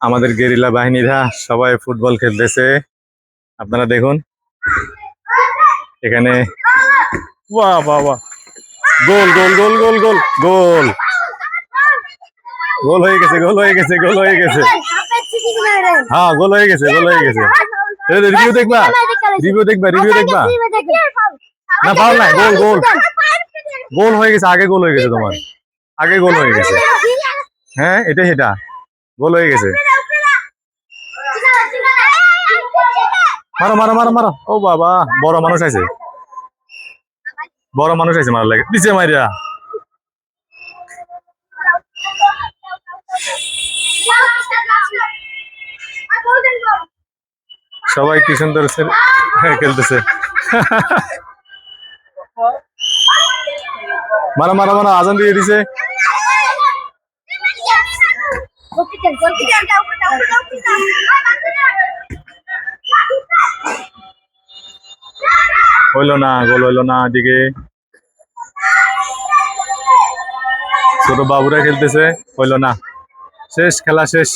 আমাদের গেরিলা বাহিনীরা সবাই ফুটবল খেলতেছে। আপনারা দেখুন এখানে। বাহ বাহ বাহ, গোল গোল গোল গোল গোল গোল গোল হয়ে গেছে, গোল হয়ে গেছে, গোল হয়ে গেছে। হ্যাঁ, গোল হয়ে গেছে, গোল হয়ে গেছে। রিভিউ দেখবা, রিভিউ দেখবা, রিভিউ দেখবা। না, ফাউল নাই, গোল গোল গোল হয়ে গেছে। আগে গোল হয়ে গেছে, তোমার আগে গোল হয়ে গেছে। হ্যাঁ, এটাই সেটা, গোল হয়ে গেছে। মারো মারো মারো মারো। ও বাবা, বড় মানুষ আছে, বড় মানুষ আছে, মারা লাগে নিচে মারিয়া। সবাই কি সুন্দর খেলতেছে। মারো মারো মারো, আজান দিয়ে দিছে। হইলো না, গোল হইলো না। এদিকে ছোট বাবুরা খেলতেছে, হইলো না। শেষ, খেলা শেষ।